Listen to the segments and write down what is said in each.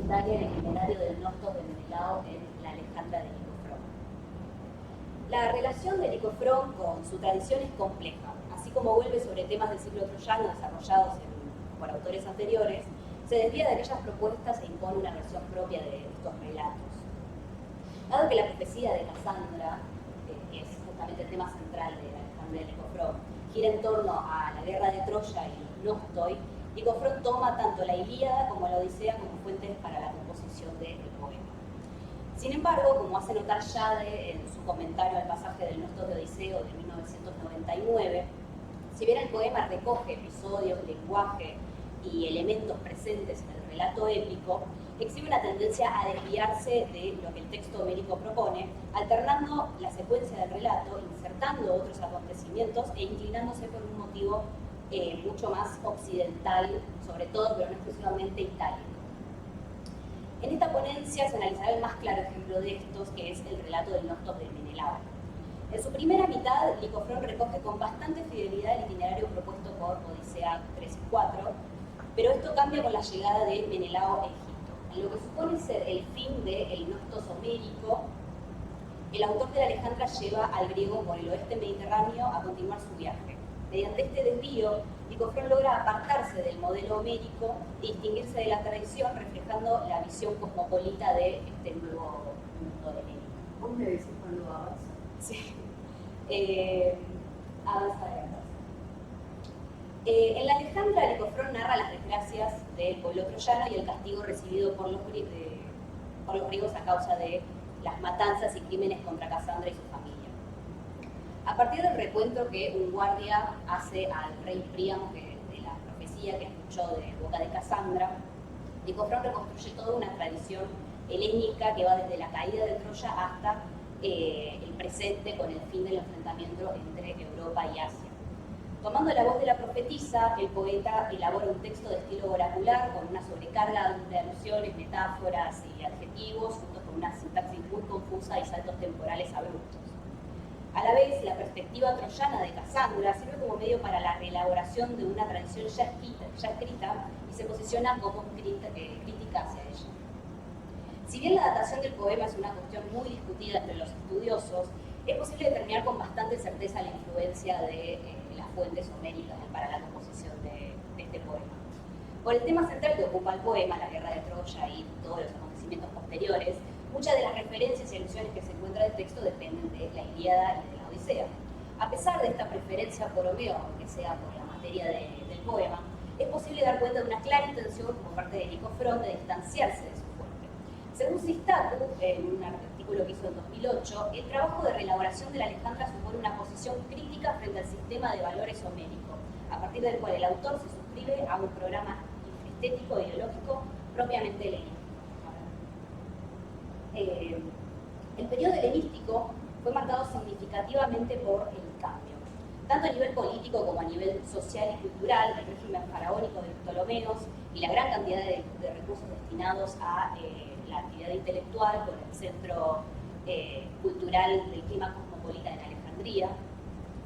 fragmentaria en el itinerario del Nostos de Menelao en la Alejandra de Licofrón. La relación de Licofrón con su tradición es compleja, así como vuelve sobre temas del ciclo troyano desarrollados por autores anteriores, se desvía de aquellas propuestas e impone una versión propia de estos relatos. Dado que la profecía de Casandra, que es justamente el tema central de la Alejandra de Licofrón, gira en torno a la guerra de Troya y los Nostoi, Licofrón toma tanto la Ilíada como la Odisea como fuentes para la composición del poema. Sin embargo, como hace notar Yade en su comentario al pasaje del Nostos de Odiseo de 1999, si bien el poema recoge episodios, lenguaje y elementos presentes en el relato épico, exhibe una tendencia a desviarse de lo que el texto homérico propone, alternando la secuencia del relato, insertando otros acontecimientos e inclinándose por un motivo mucho más occidental, sobre todo, pero no exclusivamente itálico. En esta ponencia se analizará el más claro ejemplo de estos, que es el relato del Nostos de Menelao. En su primera mitad, Licofrón recoge con bastante fidelidad el itinerario propuesto por Odisea 3 y 4, pero esto cambia con la llegada de Menelao a Egipto. En lo que supone ser el fin del Nostos homérico, el autor de la Alejandra lleva al griego por el oeste mediterráneo a continuar su viaje. Mediante este desvío, Licofrón logra apartarse del modelo homérico e distinguirse de la tradición, reflejando la visión cosmopolita de este nuevo mundo helénico. ¿Vos me decís cuando avanza? Sí. Avanza de atrás. En la Alejandra, Licofrón narra las desgracias del pueblo troyano y el castigo recibido por los griegos a causa de las matanzas y crímenes contra Casandra y su familia. A partir del recuento que un guardia hace al rey Príamo de la profecía que escuchó de boca de Casandra, Licofrón reconstruye toda una tradición helénica que va desde la caída de Troya hasta el presente con el fin del enfrentamiento entre Europa y Asia. Tomando la voz de la profetisa, el poeta elabora un texto de estilo oracular con una sobrecarga de alusiones, metáforas y adjetivos, junto con una sintaxis muy confusa y saltos temporales abruptos. A la vez, la perspectiva troyana de Casandra sirve como medio para la reelaboración de una tradición ya escrita y se posiciona como crítica hacia ella. Si bien la datación del poema es una cuestión muy discutida entre los estudiosos, es posible determinar con bastante certeza la influencia de las fuentes homéricas para la composición de este poema. Por el tema central que ocupa el poema, la guerra de Troya y todos los acontecimientos posteriores, muchas de las referencias y alusiones que se encuentran en el texto dependen de la Ilíada y de la Odisea. A pesar de esta preferencia por Homero, aunque sea por la materia del poema, es posible dar cuenta de una clara intención por parte de Licofrón de distanciarse de su fuente. Según Sistacu, en un artículo que hizo en 2008, el trabajo de reelaboración de la Alejandra supone una posición crítica frente al sistema de valores homérico, a partir del cual el autor se suscribe a un programa estético e ideológico propiamente helenístico. El periodo helenístico fue marcado significativamente por el cambio, tanto a nivel político como a nivel social y cultural, del régimen faraónico de los Ptolomeos y la gran cantidad de recursos destinados a la actividad intelectual con el centro cultural del clima cosmopolita en Alejandría,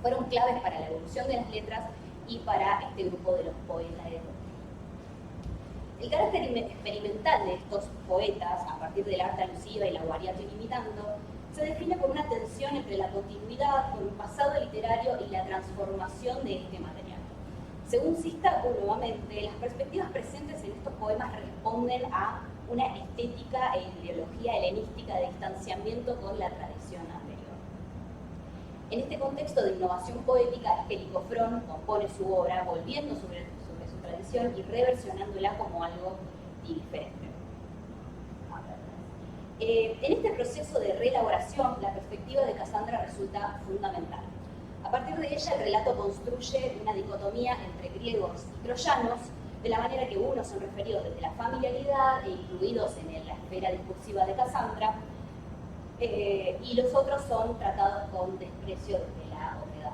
fueron claves para la evolución de las letras y para este grupo de los poetas de El carácter experimental de estos poetas, a partir del arte alusiva y la variato ilimitando, se define por una tensión entre la continuidad con un pasado literario y la transformación de este material. Según Sistacu, nuevamente, las perspectivas presentes en estos poemas responden a una estética e ideología helenística de distanciamiento con la tradición anterior. En este contexto de innovación poética es que Licofrón compone su obra volviendo sobre su tradición y reversionándola como algo diferente. En este proceso de reelaboración, la perspectiva de Casandra resulta fundamental. A partir de ella, el relato construye una dicotomía entre griegos y troyanos, de la manera que unos son referidos desde la familiaridad e incluidos en la esfera discursiva de Casandra, y los otros son tratados con desprecio desde la obviedad.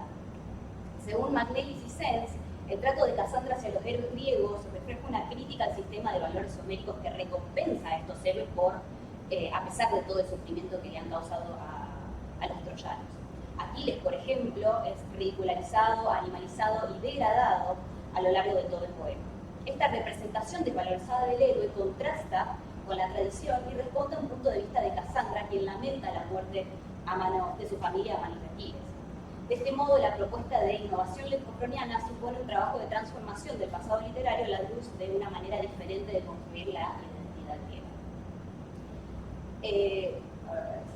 Según McNeilis y Sens, el trato de Casandra hacia los héroes griegos refleja una crítica al sistema de valores homéricos que recompensa a estos héroes a pesar de todo el sufrimiento que le han causado a los troyanos. Aquiles, por ejemplo, es ridicularizado, animalizado y degradado a lo largo de todo el poema. Esta representación desvalorizada del héroe contrasta con la tradición y responde a un punto de vista de Casandra, quien lamenta la muerte a manos de su familia a manos de Aquiles. De este modo, la propuesta de innovación lecofroniana supone un trabajo de transformación del pasado literario a la luz de una manera diferente de construir la identidad griega.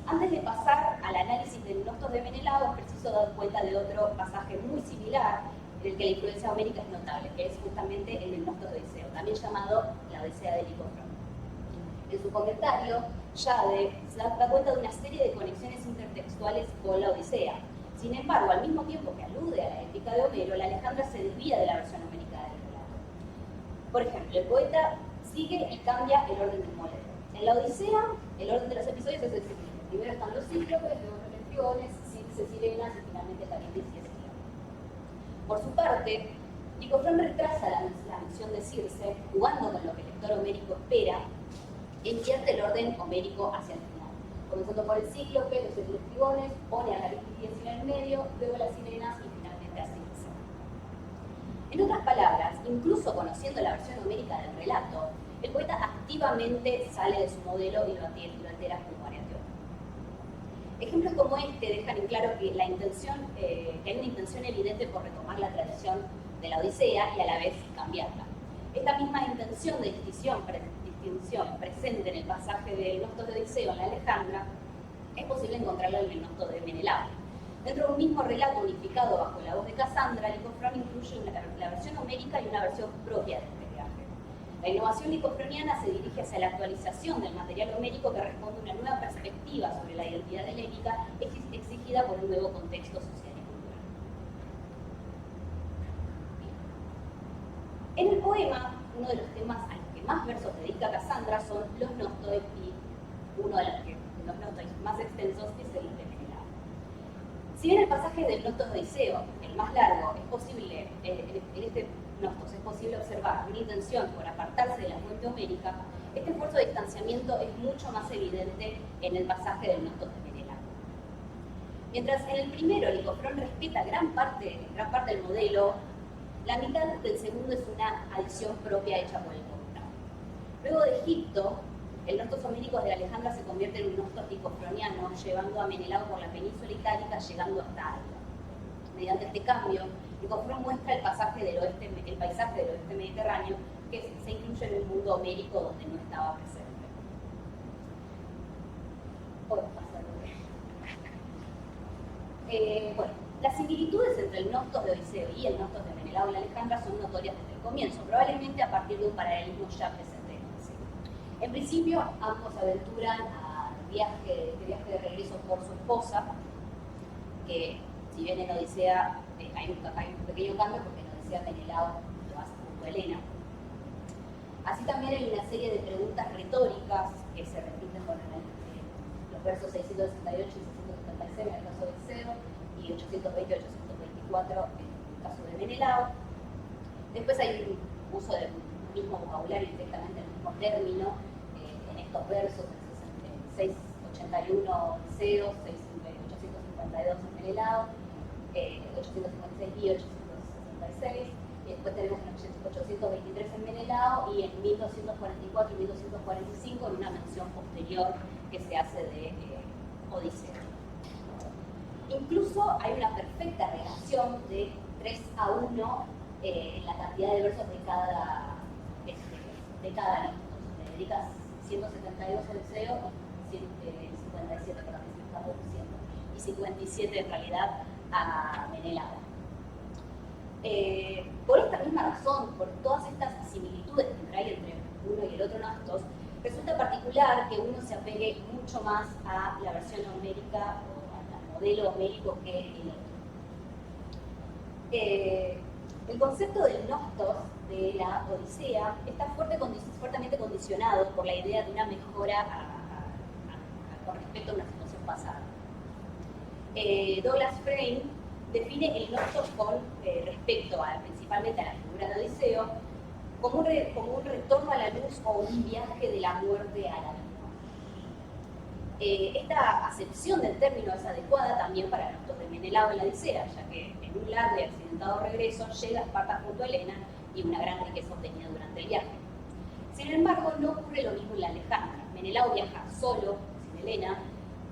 Antes de pasar al análisis del Nostos de Menelao, es preciso dar cuenta de otro pasaje muy similar, en el que la influencia homérica es notable, que es justamente el del Nostos de Odiseo, también llamado la Odisea de Licofrón. En su comentario, Yade se da cuenta de una serie de conexiones intertextuales con la Odisea. Sin embargo, al mismo tiempo que alude a la épica de Homero, la Alejandra se desvía de la versión homérica del relato. Por ejemplo, el poeta sigue y cambia el orden del modelo. En la Odisea, el orden de los episodios es el siguiente. Primero están los cíclopes, luego los Antígones, Circe, Sirenas y finalmente Caríotis y Escila. Por su parte, Licofrón retrasa la misión de Circe, jugando con lo que el lector homérico espera, e invierte el orden homérico hacia el final. Comenzando por el cíclope, los Antígones, pone a Caríotis y Escila en el medio, luego las Sirenas y finalmente a Circe. En otras palabras, incluso conociendo la versión homérica del relato, el poeta activamente sale de su modelo y lo altera como variación. Ejemplos como este dejan en claro que, que hay una intención evidente por retomar la tradición de la Odisea y a la vez cambiarla. Esta misma intención de distinción presente en el pasaje del Nostos de Odiseo en la Alejandra es posible encontrarla en el Nostos de Menelao. Dentro de un mismo relato unificado bajo la voz de Casandra, Licofrón incluye la versión homérica y una versión propia de este viaje. La innovación licofroniana se dirige hacia la actualización del material homérico que responde a una nueva perspectiva sobre la identidad helénica exigida por un nuevo contexto social y cultural. En el poema, uno de los temas a los que más versos dedica Casandra son los Nostoi, y uno de los Nostoi más extensos es el de Menelao. Si bien el pasaje del Nostos de Odiseo, el más largo, es posible, en este Nostos es posible observar una intención por apartarse de la fuente homérica, este esfuerzo de distanciamiento es mucho más evidente en el pasaje del Nostos de Menelao. Mientras en el primero Licofrón respeta gran parte del modelo, la mitad del segundo es una adición propia hecha por el poeta. Luego de Egipto, el Nostos homérico de Alejandra se convierte en un Nostos licofroniano, llevando a Menelao por la península itálica, llegando hasta Alba. Mediante este cambio, Licofrón muestra el paisaje del oeste mediterráneo que se incluye en un mundo homérico donde no estaba presente. Bueno, las similitudes entre el Nostos de Odiseo y el Nostos de Menelao y la Alejandra son notorias desde el comienzo, probablemente a partir de un paralelismo ya presente en el siglo. En principio, ambos aventuran este viaje de regreso por su esposa, que si bien en Odisea hay un pequeño cambio, porque en Odisea Menelao lo hace junto a Helena. Así también hay una serie de preguntas retóricas que se repiten con los versos 668 y 676 en el caso de Odiseo y 820 y 824 en el caso de Menelao. Después hay un uso del mismo vocabulario, directamente el mismo término en estos versos, en 681 Odiseo, 852 en Menelao, 856 y 866, y después tenemos en 823 en Menelao y en 1244 y 1245 en una mención posterior que se hace de Odiseo. Incluso hay una perfecta relación de 3 a 1 en la cantidad de versos de cada Nostos. Le dedicas 172 a Odiseo y 57, perdón, me está reduciendo, y 57 en realidad a Menelao. Por esta misma razón, por todas estas similitudes que hay entre uno y el otro Nostos, resulta particular que uno se apegue mucho más a la versión homérica o al modelo homérico que el otro. El concepto del Nostos de la Odisea está fuertemente condicionado por la idea de una mejora con respecto a una situación pasada. Douglas Frame define el Nostos con respecto principalmente a la figura de Odiseo como un retorno a la luz o un viaje de la muerte a la vida. Esta acepción del término es adecuada también para el Nostos de Menelao en la Odisea, ya que en un largo y accidentado regreso llega a Esparta junto a Helena y una gran riqueza obtenida durante el viaje. Sin embargo, no ocurre lo mismo en la Alejandra. Menelao viaja solo, sin Helena,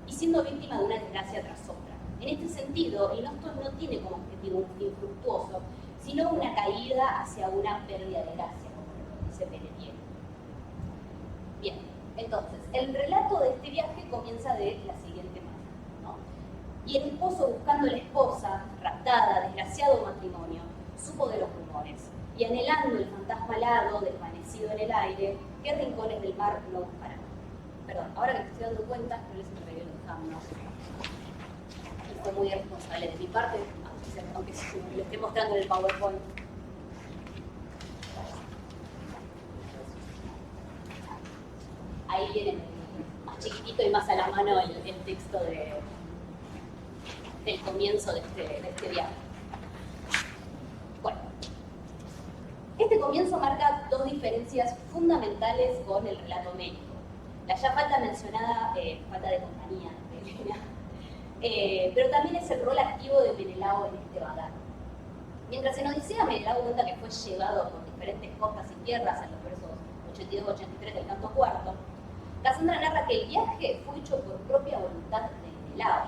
y siendo víctima de una desgracia tras otra. En este sentido, el Nostos no tiene como objetivo un fin fructuoso, sino una caída hacia una pérdida de gracia, como lo dice Peletier. Bien, entonces, el relato de este viaje comienza de la siguiente manera, ¿no? Y el esposo, buscando a la esposa, raptada, desgraciado matrimonio, supo de los rumores, y anhelando el fantasma alado, desvanecido en el aire, qué rincones del mar no buscará. Perdón, ahora que me estoy dando cuenta, no les entregué los cambios. Y fue muy irresponsable de mi parte, aunque lo esté mostrando en el PowerPoint. Ahí viene más chiquitito y más a la mano el texto del comienzo de este viaje. Bueno, este comienzo marca dos diferencias fundamentales con el relato homérico. La ya falta mencionada falta de compañía de Helena, pero también es el rol activo de Menelao en este vagar. Mientras en Odisea Menelao cuenta que fue llevado por diferentes costas y tierras en los versos 82-83 del canto cuarto, Casandra narra que el viaje fue hecho por propia voluntad de Menelao.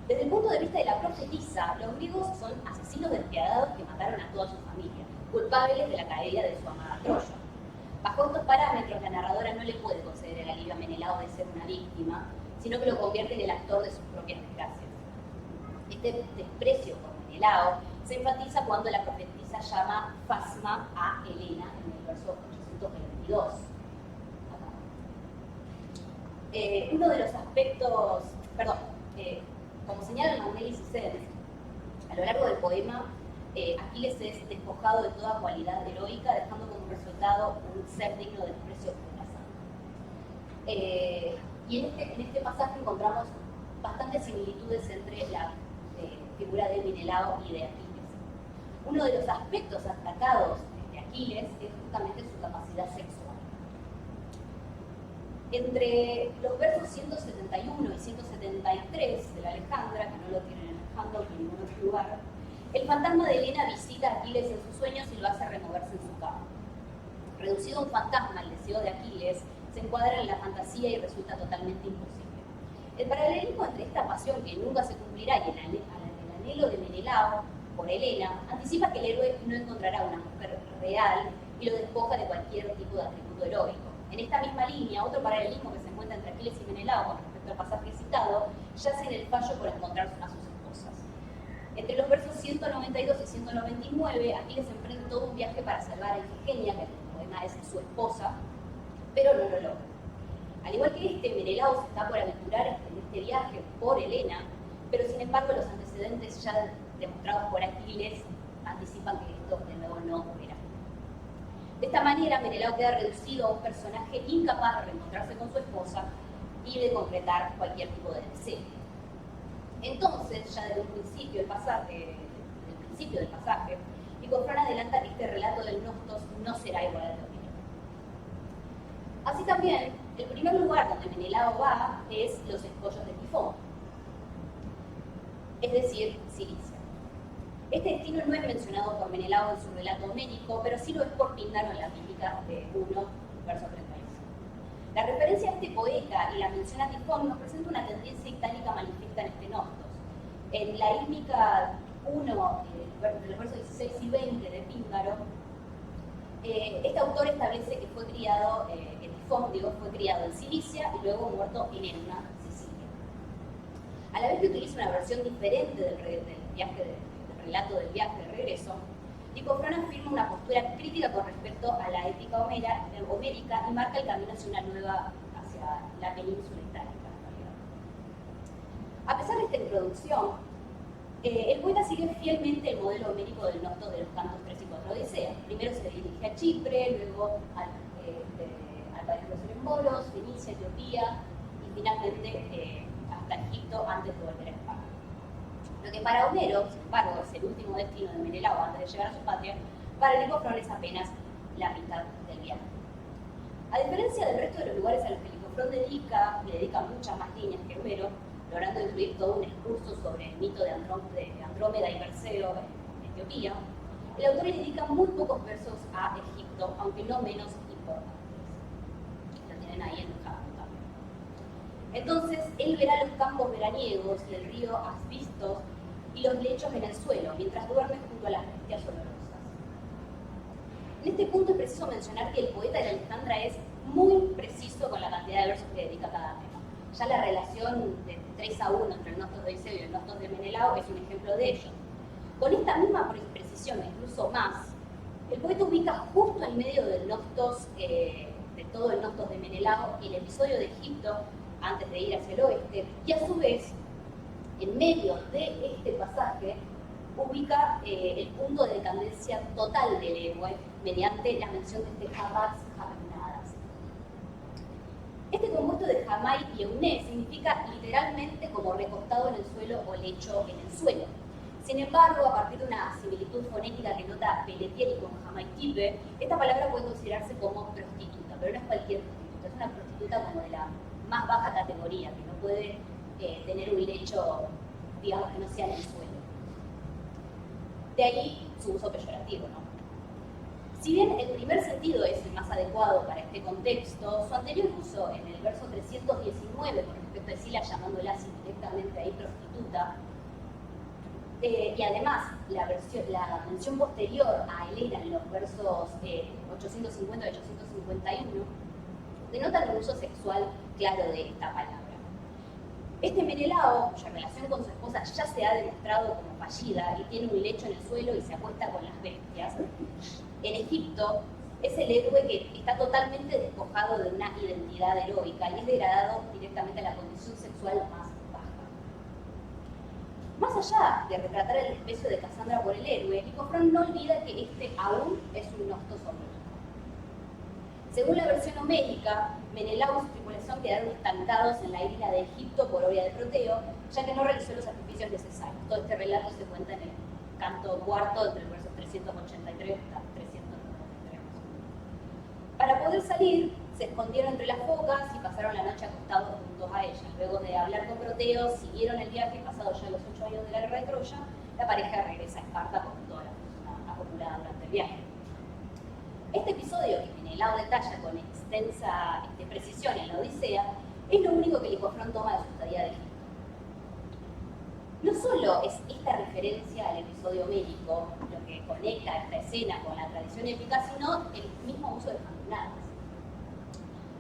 Desde el punto de vista de la profetisa, los griegos son asesinos despiadados que mataron a toda su familia, culpables de la caída de su amada Troya. Bajo estos parámetros, la narradora no le puede conceder el alivio a Menelao de ser una víctima, sino que lo convierte en el actor de sus propias desgracias. Este desprecio por Menelao se enfatiza cuando la profetisa llama Fasma a Helena en el verso 822. Uno de los aspectos, como señalan Maunellis y Sedens, a lo largo del poema, Aquiles es despojado de toda cualidad heroica, dejando como resultado un ser digno de desprecio por la sangre. Y en este pasaje encontramos bastantes similitudes entre la figura de Menelao y de Aquiles. Uno de los aspectos atacados de Aquiles es justamente su capacidad sexual. Entre los versos 171 y 173 de la Alejandra, que no lo tienen en el handout en ningún otro lugar, el fantasma de Helena visita a Aquiles en sus sueños y lo hace removerse en su cama. Reducido a un fantasma, el deseo de Aquiles se encuadra en la fantasía y resulta totalmente imposible. El paralelismo entre esta pasión que nunca se cumplirá y el anhelo de Menelao por Helena anticipa que el héroe no encontrará una mujer real y lo despoja de cualquier tipo de atributo heroico. En esta misma línea, otro paralelismo que se encuentra entre Aquiles y Menelao con respecto al pasaje citado yace en el fallo por encontrar a sus esposas. Entre los versos 192 y 199, Aquiles emprende todo un viaje para salvar a Ifigenia, que en el poema es su esposa, pero no lo logra. Al igual que Menelao se está por aventurar en este viaje por Helena, pero sin embargo los antecedentes ya demostrados por Aquiles anticipan que esto de nuevo no ocurrirá. De esta manera, Menelao queda reducido a un personaje incapaz de reencontrarse con su esposa y de concretar cualquier tipo de deseo. Entonces, ya desde el principio del pasaje, Nicofrón adelanta que este relato del Nostos no será igual al de Homero. Así también, el primer lugar donde Menelao va es los escollos de Tifón, es decir, Cilicia. Este destino no es mencionado por Menelao en su relato homérico, pero sí lo es por Píndaro en la mítica de 1, verso 36. La referencia a este poeta y la mención a Tifón nos presenta una tendencia itálica manifiesta en este Nostos. En la hímica 1, de los versos 16 y 20 de Píndaro, este autor establece que fue criado, Tifón, fue criado en Cilicia y luego muerto en Enna, Sicilia. A la vez que utiliza una versión diferente del relato del viaje de regreso, Nicofrón afirma una postura crítica con respecto a la épica homérica y marca el camino hacia la península itálica. A pesar de esta introducción, el poeta sigue fielmente el modelo homérico del Nostos de los cantos 3 y 4 de Odisea. Primero se dirige a Chipre, luego al país de los Erembolos, Fenicia, Etiopía y finalmente hasta Egipto antes de volver a España. Lo que para Homero, sin embargo, es el último destino de Menelao antes de llegar a su patria, para Nicofrón es apenas la mitad del viaje. A diferencia del resto de los lugares a los que Nicofrón le dedica muchas más líneas que Homero, logrando incluir todo un discurso sobre el mito de Andrómeda y Perseo en Etiopía, el autor le dedica muy pocos versos a Egipto, aunque no menos importantes. Lo tienen ahí en el campo también. Entonces, él verá los campos veraniegos y el río Asbistos y los lechos en el suelo, mientras duerme junto a las bestias olorosas. En este punto es preciso mencionar que el poeta de la Alejandra es muy preciso con la cantidad de versos que dedica a cada tema. Ya la relación de 3-1 entre el Nostos de Odiseo y el Nostos de Menelao es un ejemplo de ello. Con esta misma precisión, incluso más, el poeta ubica justo en medio del Nostos, de todo el Nostos de Menelao, el episodio de Egipto, antes de ir hacia el oeste, y a su vez, en medio de este pasaje, ubica el punto de decadencia total del héroe mediante la mención de este Hamas Jamenadas. Este compuesto de Jamai y Euné significa literalmente como recostado en el suelo o lecho en el suelo. Sin embargo, a partir de una similitud fonética que nota Pelletieri con Jamaitipe, esta palabra puede considerarse como prostituta, pero no es cualquier prostituta, es una prostituta como de la más baja categoría, que no puede tener un lecho, digamos, que no sea en el suelo. De ahí su uso peyorativo, ¿no? Si bien el primer sentido es el más adecuado para este contexto, su anterior uso en el verso 319 con respecto a Escila llamándola indirectamente ahí prostituta, y además la mención posterior a Helena en los versos 850 y 851 denotan un uso sexual claro de esta palabra. Este Menelao, cuya relación con su esposa ya se ha demostrado como fallida y tiene un lecho en el suelo y se acuesta con las bestias, en Egipto es el héroe que está totalmente despojado de una identidad heroica y es degradado directamente a la condición sexual más baja. Más allá de retratar el desprecio de Casandra por el héroe, Licofrón no olvida que este aún es un Nostos homérico. Según la versión homérica, Menelao y su tripulación quedaron estancados en la isla de Egipto por obra de Proteo, ya que no realizó los sacrificios necesarios. Todo este relato se cuenta en el canto cuarto, entre el verso 383 hasta 393. Para poder salir, se escondieron entre las focas y pasaron la noche acostados juntos a ellas. Luego de hablar con Proteo, siguieron el viaje. Pasados ya los 8 años de la guerra de Troya, la pareja regresa a Esparta con toda la fortuna acumulada durante el viaje. Este episodio, que Menelao detalla con extensa precisión en la Odisea, es lo único que Licofrón toma de su estadía de Egipto. No solo es esta referencia al episodio homérico lo que conecta esta escena con la tradición épica, sino el mismo uso de Jamenadas.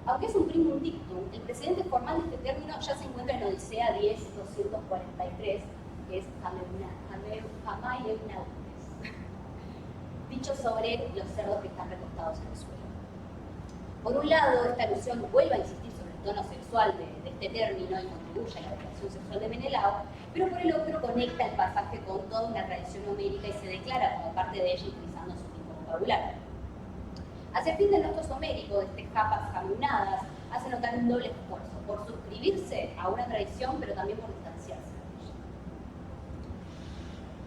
Aunque es un primum dictum, el precedente formal de este término ya se encuentra en Odisea 10:243, que es Jamai Eunaudes, dicho sobre los cerdos que están recostados en el suelo. Por un lado, esta alusión vuelve a insistir sobre el tono sexual de este término y contribuye a la relación sexual de Menelao, pero por el otro conecta el pasaje con toda una tradición homérica y se declara como parte de ella utilizando su mismo vocabulario. Hacia el fin del Nostos homérico, este Japas Jamenadas hace notar un doble esfuerzo por suscribirse a una tradición, pero también por distanciarse de ella.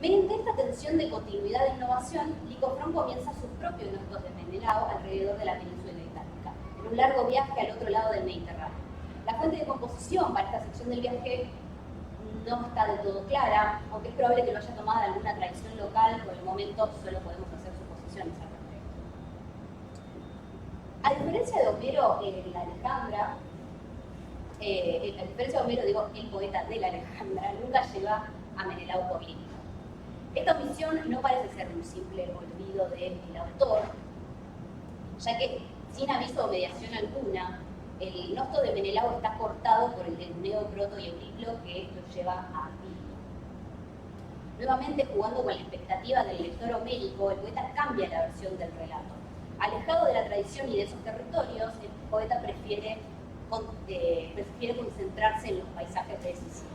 Mediante esta tensión de continuidad e innovación, Licofrón comienza sus propios Nostos de Menelao alrededor de la península itálica, en un largo viaje al otro lado del Mediterráneo. La fuente de composición para esta sección del viaje no está del todo clara, aunque es probable que lo haya tomado de alguna tradición local. Por el momento solo podemos hacer suposiciones al respecto. A diferencia de Homero en la Alejandra, a diferencia de Homero, digo, el poeta de la Alejandra nunca lleva a Menelao por límite. Esta omisión no parece ser un simple olvido del autor, ya que sin aviso o mediación alguna, el Nosto de Menelao está cortado por el de Euneo, Proto y Euriplo, que lo lleva a Apilo. Nuevamente, jugando con la expectativa del lector homérico, el poeta cambia la versión del relato. Alejado de la tradición y de esos territorios, el poeta prefiere concentrarse en los paisajes de Sicilia.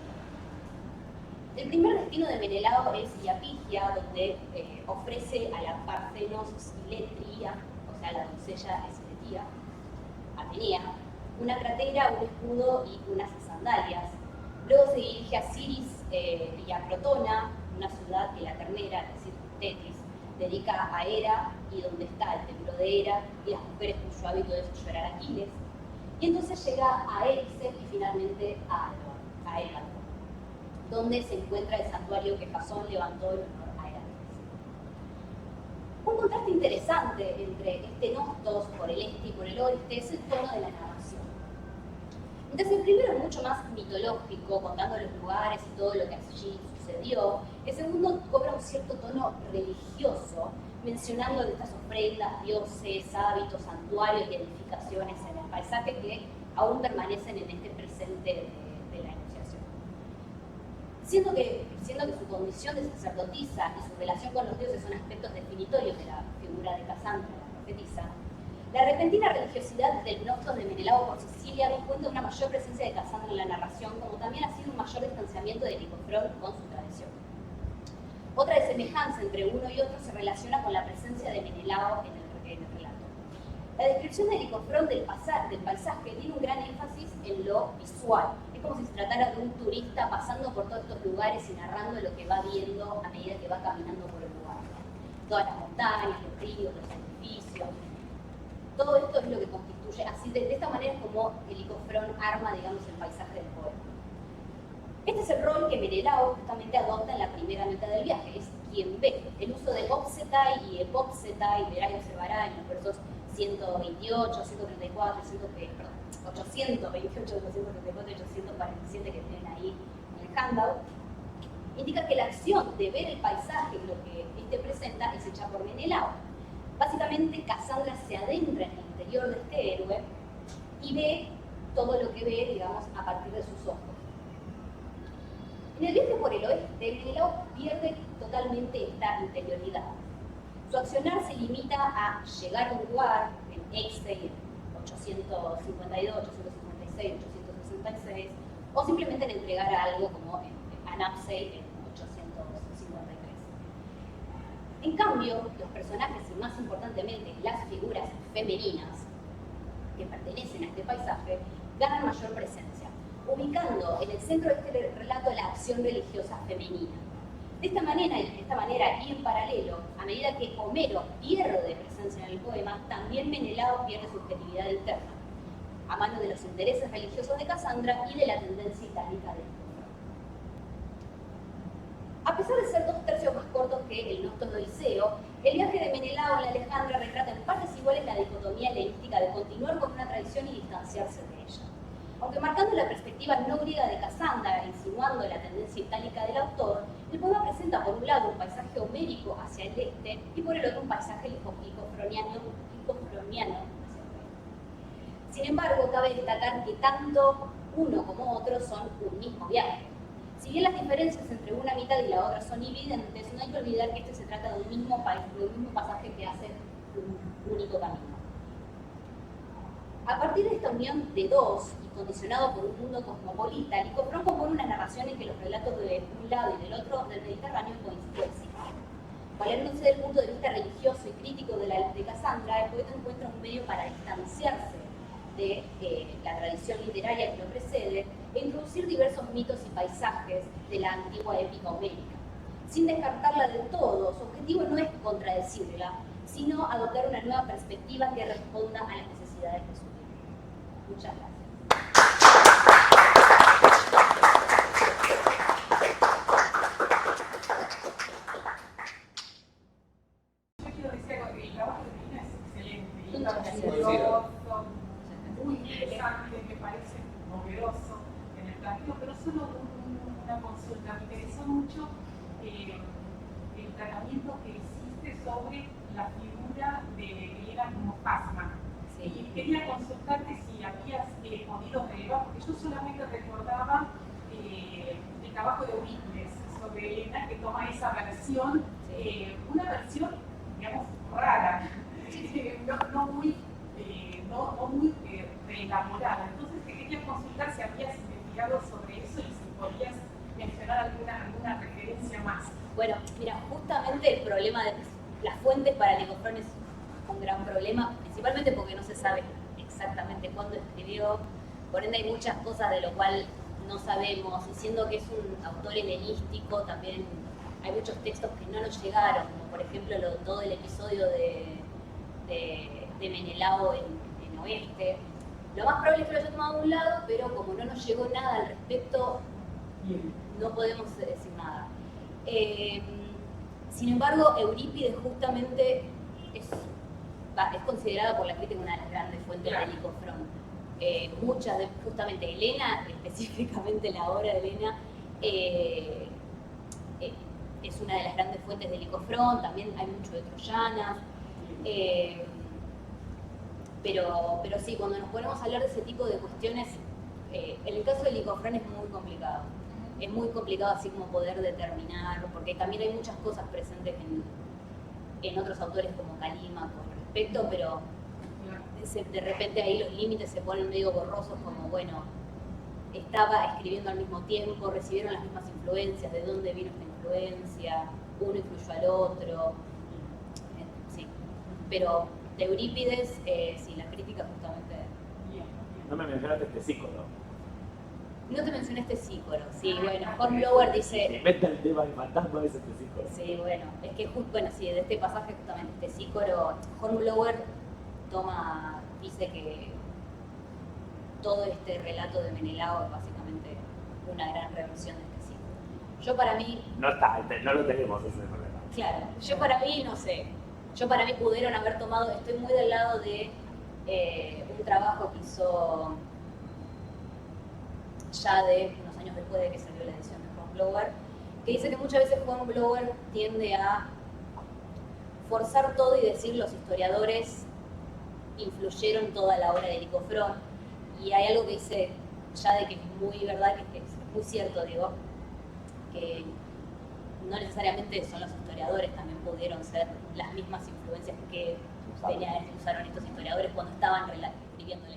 El primer destino de Menelao es Iapigia, donde ofrece a la Parthenos Siletria, o sea, la doncella Siletía, Atenea, una cratera, un escudo y unas sandalias. Luego se dirige a Ciris y a Crotona, una ciudad que la ternera, es decir, Tetis, dedica a Hera y donde está el templo de Hera y las mujeres cuyo hábito es llorar a Aquiles. Y entonces llega a Erice y finalmente a Élato, donde se encuentra el santuario que Jasón levantó en honor a Heracles. Un contraste interesante entre este Nostos por el este y por el oeste es el tono de la narración. Entonces el primero es mucho más mitológico, contando los lugares y todo lo que allí sucedió. El segundo cobra un cierto tono religioso, mencionando estas ofrendas, dioses, hábitos, santuarios y edificaciones en el paisaje que aún permanecen en este presente de la Anunciación. Siendo que su condición de sacerdotisa y su relación con los dioses son aspectos definitorios de la figura de Casandra, la profetisa, la repentina religiosidad del Nostos de Menelao por Sicilia da cuenta de una mayor presencia de Casandra en la narración, como también ha sido un mayor distanciamiento de Licofrón con su tradición. Otra semejanza entre uno y otro se relaciona con la presencia de Menelao en el relato. La descripción de Licofrón del paisaje tiene un gran énfasis en lo visual. Es como si se tratara de un turista pasando por todos estos lugares y narrando lo que va viendo a medida que va caminando por el lugar. Todas las montañas, los ríos, los edificios. Todo esto es lo que constituye, así de esta manera es como el Licofrón arma, digamos, el paisaje del poema. Este es el rol que Menelao justamente adopta en la primera mitad del viaje, es quien ve. El uso de opsetai y epopsetai, verá y observará en los versos 128, 134, 828, 234 y 847 que tienen ahí en el handout, indica que la acción de ver el paisaje, lo que este presenta, es hecha por Menelao. Básicamente, Casandra se adentra en el interior de este héroe y ve todo lo que ve, digamos, a partir de sus ojos. En el viaje por el oeste, Menelao pierde totalmente esta interioridad. Su accionar se limita a llegar a un lugar, en Extei, en 852, 856, 866, o simplemente en entregar algo como en Anapsei, en 853. En cambio, los personajes y más importantemente las figuras femeninas que pertenecen a este paisaje ganan mayor presencia, ubicando en el centro de este relato la acción religiosa femenina. De esta manera y en paralelo, a medida que Homero pierde presencia en el poema, también Menelao pierde su objetividad interna, a mano de los intereses religiosos de Casandra y de la tendencia itálica de Licofrón. A pesar de ser 2/3 más cortos que el Nostos de Odiseo, el viaje de Menelao en la Alejandra retrata en partes iguales la dicotomía helenística de continuar con una tradición y distanciarse de ella. Aunque marcando la perspectiva no griega de Casandra e insinuando la tendencia itálica del autor, el poema presenta por un lado un paisaje homérico hacia el este y por el otro un paisaje licofroniano hacia el oeste. Sin embargo, cabe destacar que tanto uno como otro son un mismo viaje. Si bien las diferencias entre una mitad y la otra son evidentes, no hay que olvidar que este se trata de un mismo pasaje que hace un único camino. A partir de esta unión de dos, y condicionado por un mundo cosmopolita, Licofrón compone una narración en que los relatos de un lado y del otro del Mediterráneo coinciden. Valiéndose del punto de vista religioso y crítico de Casandra, el poeta encuentra un medio para distanciarse de la tradición literaria que lo precede e introducir diversos mitos y paisajes de la antigua épica homérica. Sin descartarla del todo, su objetivo no es contradecirla, sino adoptar una nueva perspectiva que responda a las necesidades de su tiempo. Muchas gracias. Yo quiero decir que el trabajo de Cristina es excelente, y Muchas es gracias. novedoso, muy interesante, me parece novedoso en el planteo, pero solo una consulta. Me interesó mucho el tratamiento que hiciste sobre la figura de griega como Fasma. Sí. Y quería consultarte si habías podido relevar, porque yo solamente recordaba el trabajo de Eurípides sobre Helena, que toma esa versión, una versión, digamos, rara, no muy reelaborada. Entonces te quería consultar si habías investigado sobre eso y si podías mencionar alguna referencia más. Bueno, mira, justamente el problema de las fuentes para Licofrón es un gran problema, principalmente porque no se sabe exactamente cuándo escribió, por ende hay muchas cosas de lo cual no sabemos, y siendo que es un autor helenístico, también hay muchos textos que no nos llegaron, como por ejemplo todo el episodio de Menelao en Oeste. Lo más probable es que lo haya tomado de un lado, pero como no nos llegó nada al respecto, no podemos decir nada. Sin embargo, Eurípides justamente es considerada por la crítica una de las grandes fuentes de Licofrón. muchas de, justamente Helena, específicamente la obra de Helena, es una de las grandes fuentes de Licofrón, también hay mucho de Troyanas, pero sí, cuando nos ponemos a hablar de ese tipo de cuestiones, en el caso de Licofrón es muy complicado. Es muy complicado así como poder determinar, porque también hay muchas cosas presentes en otros autores como Calímaco con respecto, pero de repente ahí los límites se ponen medio borrosos, como bueno, estaba escribiendo al mismo tiempo, recibieron las mismas influencias, de dónde vino esta influencia, uno influyó al otro, sí. Pero de Eurípides, sí, la crítica justamente... No me mencionaste Ctesícoro. No te mencioné Ctesícoro, sí, bueno, Hornblower dice... Se inventa el tema del fantasma de ese Ctesícoro. Sí, bueno, es que bueno, sí, de este pasaje justamente Ctesícoro, Hornblower dice que todo este relato de Menelao es básicamente una gran reversión de Ctesícoro. Yo para mí... No lo tenemos ese problema. Claro, yo para mí, no sé, yo para mí pudieron haber tomado, estoy muy del lado de un trabajo que hizo ya de unos años después de que salió la edición de Hornblower, que dice que muchas veces Hornblower tiende a forzar todo y decir los historiadores influyeron toda la obra de Licofrón, y hay algo que dice ya de que es muy verdad, que es muy cierto, digo, que no necesariamente son los historiadores, también pudieron ser las mismas influencias que usaron estos historiadores cuando estaban escribiendo la